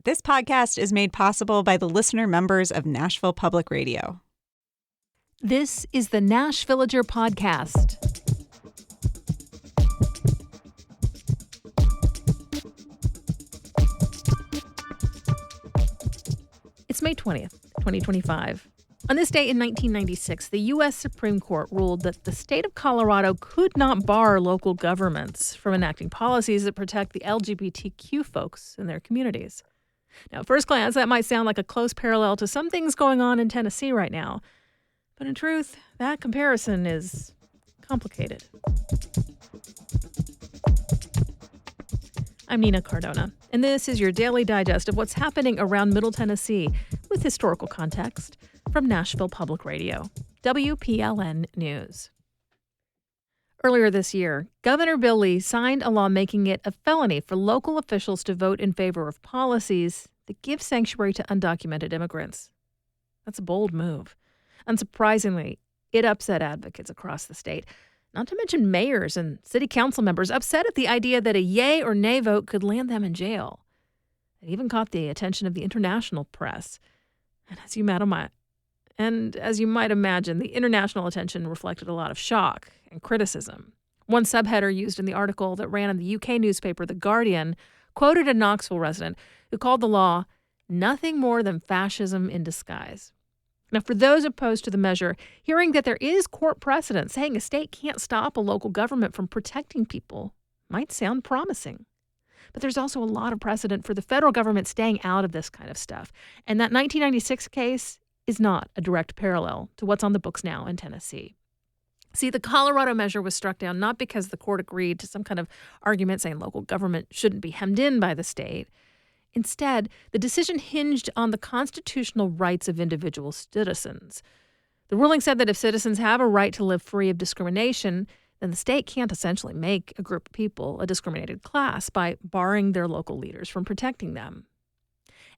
This podcast is made possible by the listener members of Nashville Public Radio. This is the Nash Villager Podcast. It's May 20th, 2025. On this day in 1996, the U.S. Supreme Court ruled that the state of Colorado could not bar local governments from enacting policies that protect the LGBTQ folks in their communities. Now, at first glance, that might sound like a close parallel to some things going on in Tennessee right now. But in truth, that comparison is complicated. I'm Nina Cardona, and this is your daily digest of what's happening around Middle Tennessee with historical context from Nashville Public Radio, WPLN News. Earlier this year, Governor Bill Lee signed a law making it a felony for local officials to vote in favor of policies that give sanctuary to undocumented immigrants. That's a bold move. Unsurprisingly, it upset advocates across the state, not to mention mayors and city council members upset at the idea that a yay or nay vote could land them in jail. It even caught the attention of the international press. And as you might imagine, the international attention reflected a lot of shock and criticism. One subheader used in the article that ran in the UK newspaper The Guardian quoted a Knoxville resident who called the law nothing more than fascism in disguise. Now, for those opposed to the measure, hearing that there is court precedent saying a state can't stop a local government from protecting people might sound promising. But there's also a lot of precedent for the federal government staying out of this kind of stuff. And that 1996 case is not a direct parallel to what's on the books now in Tennessee. See, the Colorado measure was struck down not because the court agreed to some kind of argument saying local government shouldn't be hemmed in by the state. Instead, the decision hinged on the constitutional rights of individual citizens. The ruling said that if citizens have a right to live free of discrimination, then the state can't essentially make a group of people a discriminated class by barring their local leaders from protecting them.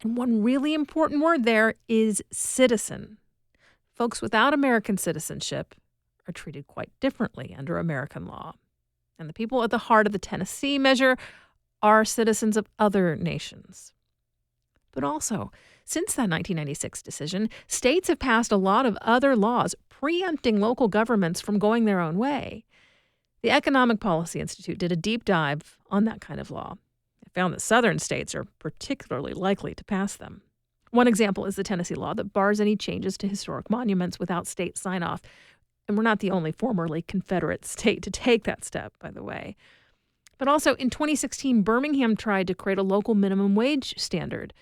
And one really important word there is citizen. Folks without American citizenship are treated quite differently under American law. And the people at the heart of the Tennessee measure are citizens of other nations. But also, since that 1996 decision, states have passed a lot of other laws preempting local governments from going their own way. The Economic Policy Institute did a deep dive on that kind of law. Found that southern states are particularly likely to pass them. One example is the Tennessee law that bars any changes to historic monuments without state sign-off. And we're not the only formerly Confederate state to take that step, by the way. But also, in 2016, Birmingham tried to create a local minimum wage standard.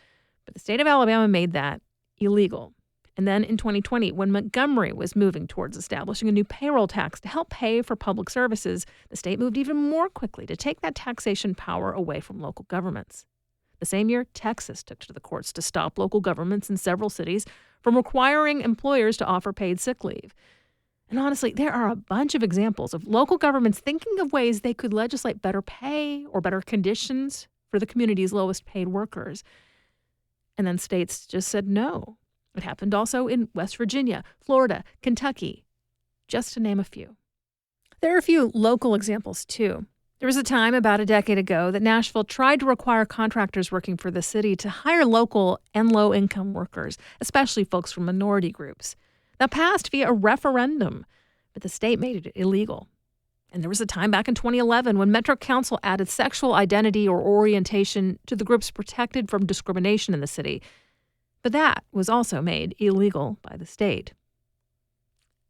But the state of Alabama made that illegal. And then in 2020, when Montgomery was moving towards establishing a new payroll tax to help pay for public services, the state moved even more quickly to take that taxation power away from local governments. The same year, Texas took to the courts to stop local governments in several cities from requiring employers to offer paid sick leave. And honestly, there are a bunch of examples of local governments thinking of ways they could legislate better pay or better conditions for the community's lowest paid workers. And then states just said no. It happened also in West Virginia, Florida, Kentucky, just to name a few. There are a few local examples, too. There was a time about a decade ago that Nashville tried to require contractors working for the city to hire local and low-income workers, especially folks from minority groups. That passed via a referendum, but the state made it illegal. And there was a time back in 2011 when Metro Council added sexual identity or orientation to the groups protected from discrimination in the city. But that was also made illegal by the state.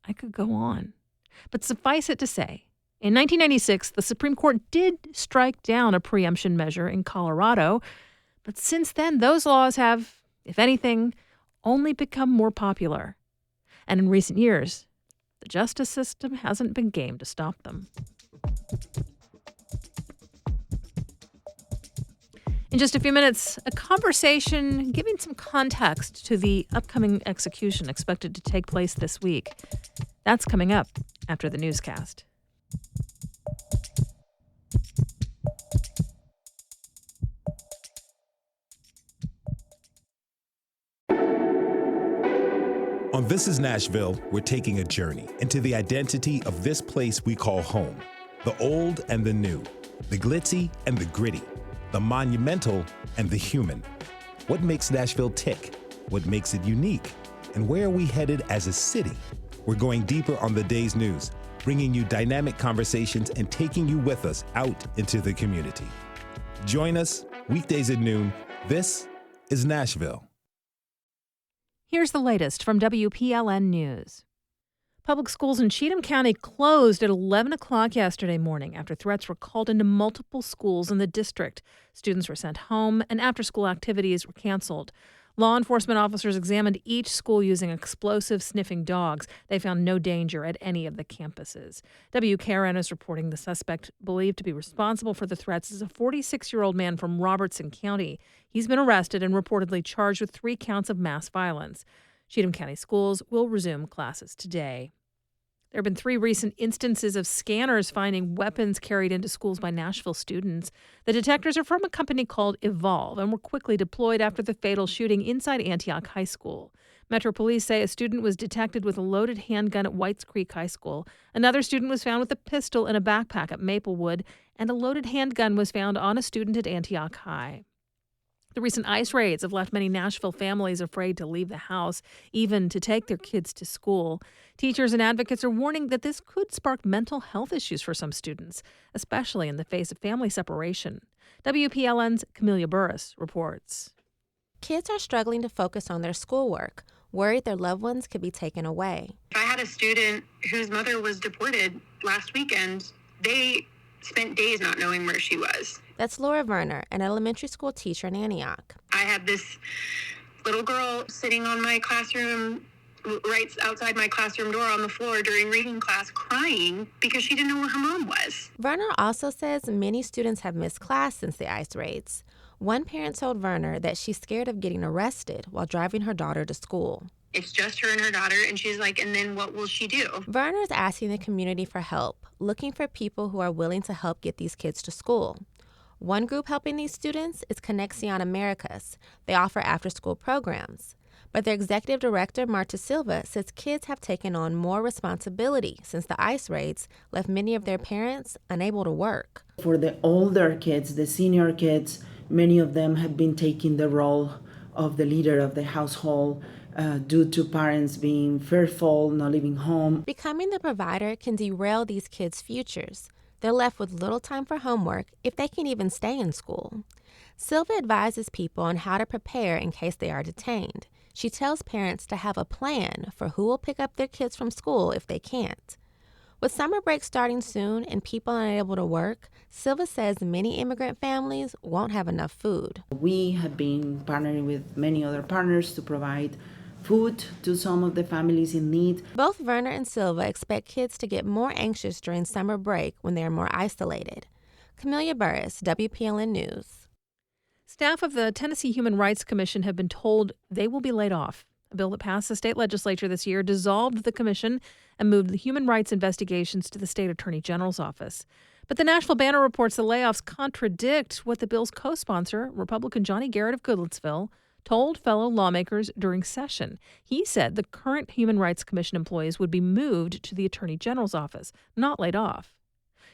I could go on. But suffice it to say, in 1996, the Supreme Court did strike down a preemption measure in Colorado. But since then, those laws have, if anything, only become more popular. And in recent years, the justice system hasn't been game to stop them. In just a few minutes, a conversation giving some context to the upcoming execution expected to take place this week. That's coming up after the newscast. On This is Nashville, we're taking a journey into the identity of this place we call home. The old and the new, the glitzy and the gritty, the monumental and the human. What makes Nashville tick? What makes it unique? And where are we headed as a city? We're going deeper on the day's news, bringing you dynamic conversations and taking you with us out into the community. Join us weekdays at noon. This is Nashville. Here's the latest from WPLN News. Public schools in Cheatham County closed at 11 o'clock yesterday morning after threats were called into multiple schools in the district. Students were sent home and after-school activities were canceled. Law enforcement officers examined each school using explosive sniffing dogs. They found no danger at any of the campuses. WKRN is reporting the suspect believed to be responsible for the threats is a 46-year-old man from Robertson County. He's been arrested and reportedly charged with 3 counts of mass violence. Cheatham County schools will resume classes today. There have been 3 recent instances of scanners finding weapons carried into schools by Nashville students. The detectors are from a company called Evolve and were quickly deployed after the fatal shooting inside Antioch High School. Metro Police say a student was detected with a loaded handgun at Whites Creek High School. Another student was found with a pistol in a backpack at Maplewood, and a loaded handgun was found on a student at Antioch High. The recent ICE raids have left many Nashville families afraid to leave the house, even to take their kids to school. Teachers and advocates are warning that this could spark mental health issues for some students, especially in the face of family separation. WPLN's Camelia Burris reports. Kids are struggling to focus on their schoolwork, worried their loved ones could be taken away. I had a student whose mother was deported last weekend. They spent days not knowing where she was. That's Laura Verner, an elementary school teacher in Antioch. I had this little girl sitting on my classroom, right outside my classroom door on the floor during reading class, crying because she didn't know where her mom was. Verner also says many students have missed class since the ICE raids. One parent told Verner that she's scared of getting arrested while driving her daughter to school. It's just her and her daughter, and she's like, and then what will she do? Verner's asking the community for help, looking for people who are willing to help get these kids to school. One group helping these students is Conexion Americas. They offer after-school programs. But their executive director, Marta Silva, says kids have taken on more responsibility since the ICE raids left many of their parents unable to work. For the older kids, the senior kids, many of them have been taking the role of the leader of the household due to parents being fearful, not leaving home. Becoming the provider can derail these kids' futures. They're left with little time for homework if they can even stay in school. Silva advises people on how to prepare in case they are detained. She tells parents to have a plan for who will pick up their kids from school if they can't. With summer break starting soon and people unable to work, Silva says many immigrant families won't have enough food. We have been partnering with many other partners to provide food to some of the families in need. Both Verner and Silva expect kids to get more anxious during summer break when they are more isolated. Camelia Burris, WPLN News. Staff of the Tennessee Human Rights Commission have been told they will be laid off. A bill that passed the state legislature this year dissolved the commission and moved the human rights investigations to the state attorney general's office. But the Nashville Banner reports the layoffs contradict what the bill's co-sponsor, Republican Johnny Garrett of Goodlettsville, told fellow lawmakers during session. He said the current Human Rights Commission employees would be moved to the Attorney General's office, not laid off.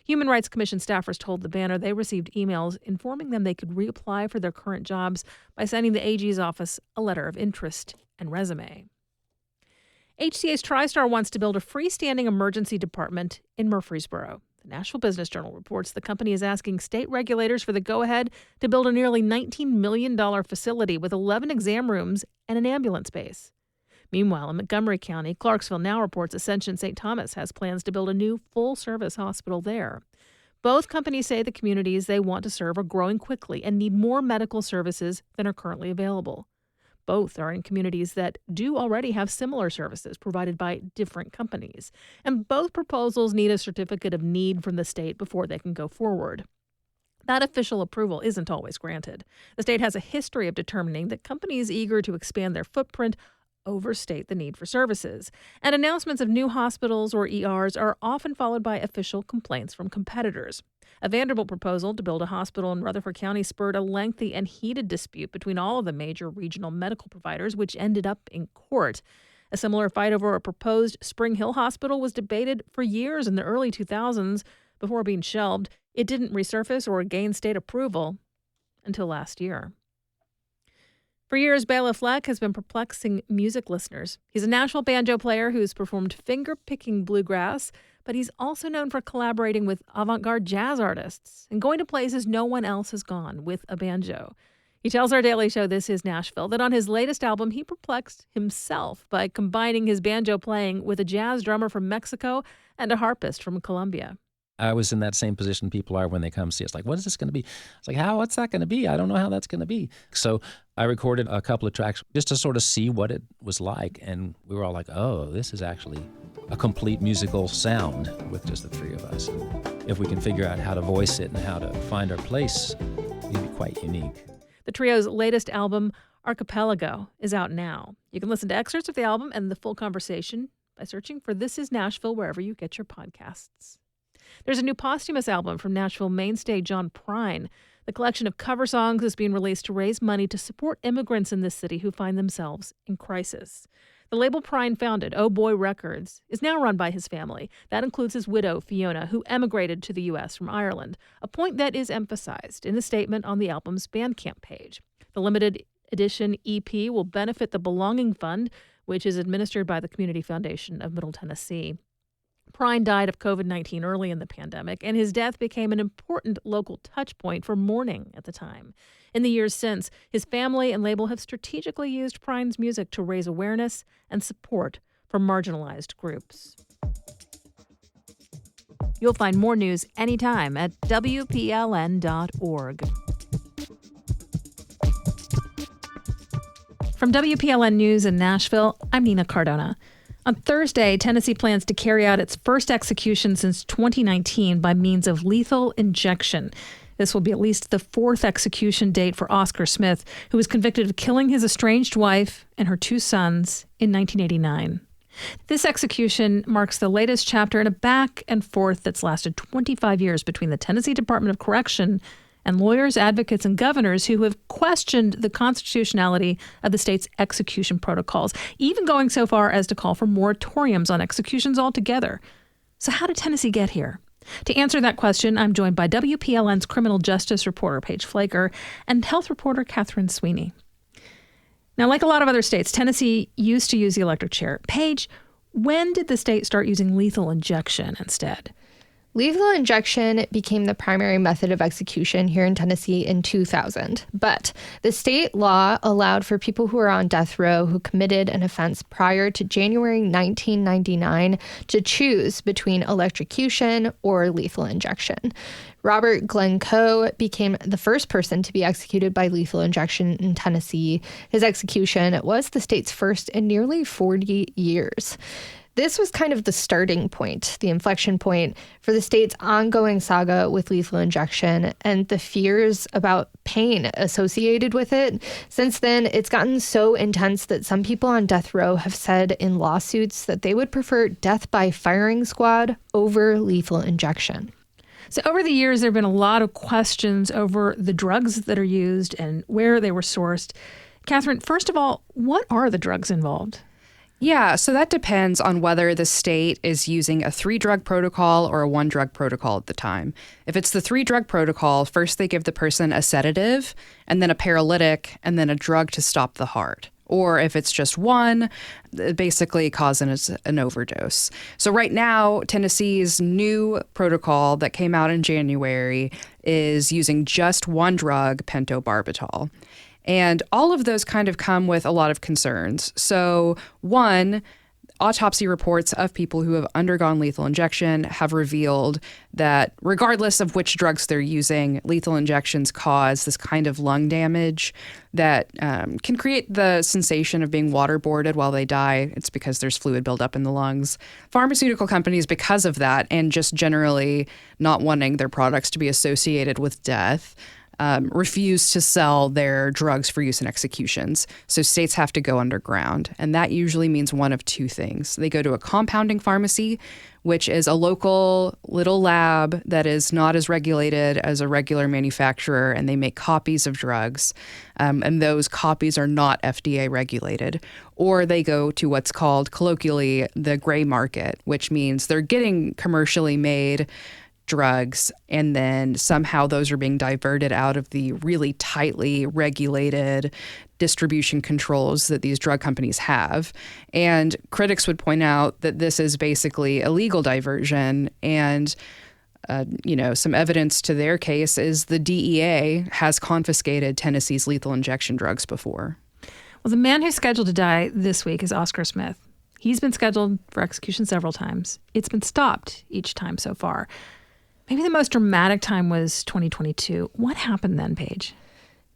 Human Rights Commission staffers told the Banner they received emails informing them they could reapply for their current jobs by sending the AG's office a letter of interest and resume. HCA's TriStar wants to build a freestanding emergency department in Murfreesboro. The Nashville Business Journal reports the company is asking state regulators for the go-ahead to build a nearly $19 million facility with 11 exam rooms and an ambulance base. Meanwhile, in Montgomery County, Clarksville Now reports Ascension St. Thomas has plans to build a new full-service hospital there. Both companies say the communities they want to serve are growing quickly and need more medical services than are currently available. Both are in communities that do already have similar services provided by different companies. And both proposals need a certificate of need from the state before they can go forward. That official approval isn't always granted. The state has a history of determining that companies eager to expand their footprint overstate the need for services. And announcements of new hospitals or ERs are often followed by official complaints from competitors. A Vanderbilt proposal to build a hospital in Rutherford County spurred a lengthy and heated dispute between all of the major regional medical providers, which ended up in court. A similar fight over a proposed Spring Hill Hospital was debated for years in the early 2000s before being shelved. It didn't resurface or gain state approval until last year. For years, Bela Fleck has been perplexing music listeners. He's a Nashville banjo player who's performed finger-picking bluegrass, but he's also known for collaborating with avant-garde jazz artists and going to places no one else has gone with a banjo. He tells our Daily Show, This Is Nashville, that on his latest album, he perplexed himself by combining his banjo playing with a jazz drummer from Mexico and a harpist from Colombia. I was in that same position people are when they come see us. Like, what is this going to be? It's like, what's that going to be? I don't know how that's going to be. So I recorded a couple of tracks just to sort of see what it was like. And we were all like, oh, this is actually a complete musical sound with just the three of us. And if we can figure out how to voice it and how to find our place, it'd be quite unique. The trio's latest album, Archipelago, is out now. You can listen to excerpts of the album and the full conversation by searching for This Is Nashville wherever you get your podcasts. There's a new posthumous album from Nashville mainstay John Prine. The collection of cover songs is being released to raise money to support immigrants in this city who find themselves in crisis. The label Prine founded, Oh Boy Records, is now run by his family. That includes his widow, Fiona, who emigrated to the U.S. from Ireland, a point that is emphasized in the statement on the album's Bandcamp page. The limited edition EP will benefit the Belonging Fund, which is administered by the Community Foundation of Middle Tennessee. Prine died of COVID-19 early in the pandemic, and his death became an important local touchpoint for mourning at the time. In the years since, his family and label have strategically used Prine's music to raise awareness and support for marginalized groups. You'll find more news anytime at WPLN.org. From WPLN News in Nashville, I'm Nina Cardona. On Thursday, Tennessee plans to carry out its first execution since 2019 by means of lethal injection. This will be at least the fourth execution date for Oscar Smith, who was convicted of killing his estranged wife and her two sons in 1989. This execution marks the latest chapter in a back and forth that's lasted 25 years between the Tennessee Department of Correction and lawyers, advocates, and governors who have questioned the constitutionality of the state's execution protocols, even going so far as to call for moratoriums on executions altogether. So how did Tennessee get here? To answer that question, I'm joined by WPLN's criminal justice reporter, Paige Flaker, and health reporter, Catherine Sweeney. Now, like a lot of other states, Tennessee used to use the electric chair. Paige, when did the state start using lethal injection instead? Lethal injection became the primary method of execution here in Tennessee in 2000, but the state law allowed for people who are on death row who committed an offense prior to January 1999 to choose between electrocution or lethal injection. Robert Glenn Coe became the first person to be executed by lethal injection in Tennessee. His execution was the state's first in nearly 40 years. This was kind of the starting point, the inflection point for the state's ongoing saga with lethal injection and the fears about pain associated with it. Since then, it's gotten so intense that some people on death row have said in lawsuits that they would prefer death by firing squad over lethal injection. So over the years, there have been a lot of questions over the drugs that are used and where they were sourced. Catherine, first of all, what are the drugs involved? Yeah, so that depends on whether the state is using a 3-drug protocol or a 1-drug protocol at the time. If it's the 3-drug protocol, first they give the person a sedative, and then a paralytic, and then a drug to stop the heart. Or if it's just one, it basically causes an overdose. So right now, Tennessee's new protocol that came out in January is using just one drug, pentobarbital. And all of those kind of come with a lot of concerns. So one, autopsy reports of people who have undergone lethal injection have revealed that regardless of which drugs they're using, lethal injections cause this kind of lung damage that can create the sensation of being waterboarded while they die. It's because there's fluid buildup in the lungs. Pharmaceutical companies, because of that, and just generally not wanting their products to be associated with death, refuse to sell their drugs for use in executions. So states have to go underground. And that usually means one of two things. They go to a compounding pharmacy, which is a local little lab that is not as regulated as a regular manufacturer, and they make copies of drugs. And those copies are not FDA regulated. Or they go to what's called colloquially the gray market, which means they're getting commercially made drugs, and then somehow those are being diverted out of the really tightly regulated distribution controls that these drug companies have. And critics would point out that this is basically illegal diversion. And, some evidence to their case is the DEA has confiscated Tennessee's lethal injection drugs before. Well, the man who's scheduled to die this week is Oscar Smith. He's been scheduled for execution several times. It's been stopped each time so far. Maybe the most dramatic time was 2022. What happened then, Paige?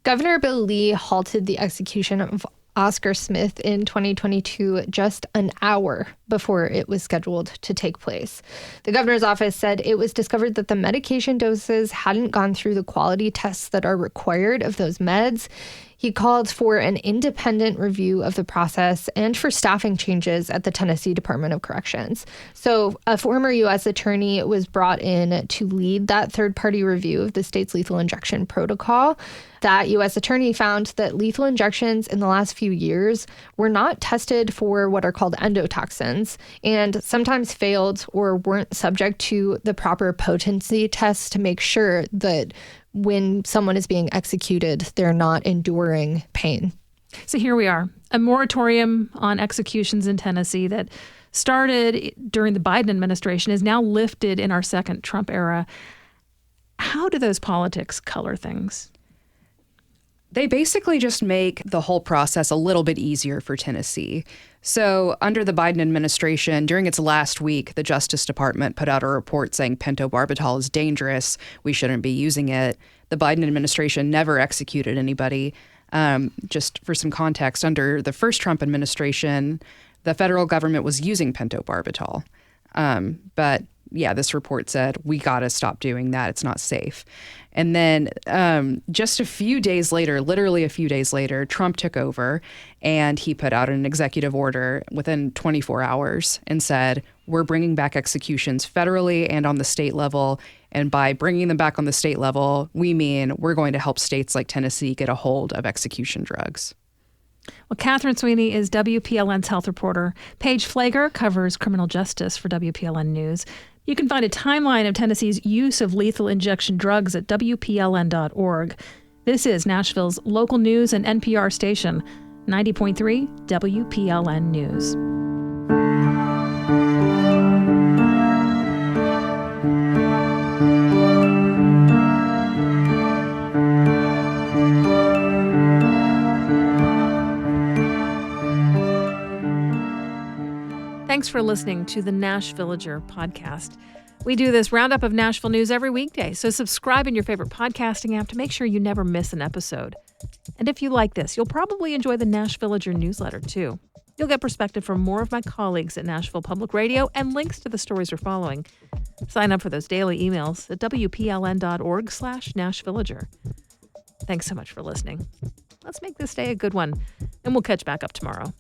Governor Bill Lee halted the execution of Oscar Smith in 2022 just an hour before it was scheduled to take place. The governor's office said it was discovered that the medication doses hadn't gone through the quality tests that are required of those meds. He called for an independent review of the process and for staffing changes at the Tennessee Department of Corrections. So a former U.S. attorney was brought in to lead that third-party review of the state's lethal injection protocol. That U.S. attorney found that lethal injections in the last few years were not tested for what are called endotoxins and sometimes failed or weren't subject to the proper potency tests to make sure that when someone is being executed, they're not enduring pain. So here we are, a moratorium on executions in Tennessee that started during the Biden administration is now lifted in our second Trump era. How do those politics color things? They basically just make the whole process a little bit easier for Tennessee. So under the Biden administration, during its last week, the Justice Department put out a report saying pentobarbital is dangerous. We shouldn't be using it. The Biden administration never executed anybody. Just for some context, under the first Trump administration, the federal government was using pentobarbital. But yeah, this report said, we got to stop doing that. It's not safe. And then just a few days later, literally a few days later, Trump took over and he put out an executive order within 24 hours and said, we're bringing back executions federally and on the state level. And by bringing them back on the state level, we mean we're going to help states like Tennessee get a hold of execution drugs. Well, Catherine Sweeney is WPLN's health reporter. Paige Flager covers criminal justice for WPLN News. You can find a timeline of Tennessee's use of lethal injection drugs at WPLN.org. This is Nashville's local news and NPR station, 90.3 WPLN News. Thanks for listening to the Nash Villager podcast. We do this roundup of Nashville news every weekday, so subscribe in your favorite podcasting app to make sure you never miss an episode. And if you like this, you'll probably enjoy the Nash Villager newsletter too. You'll get perspective from more of my colleagues at Nashville Public Radio and links to the stories we're following. Sign up for those daily emails at WPLN.org/NashVillager. Thanks so much for listening. Let's make this day a good one, and we'll catch back up tomorrow.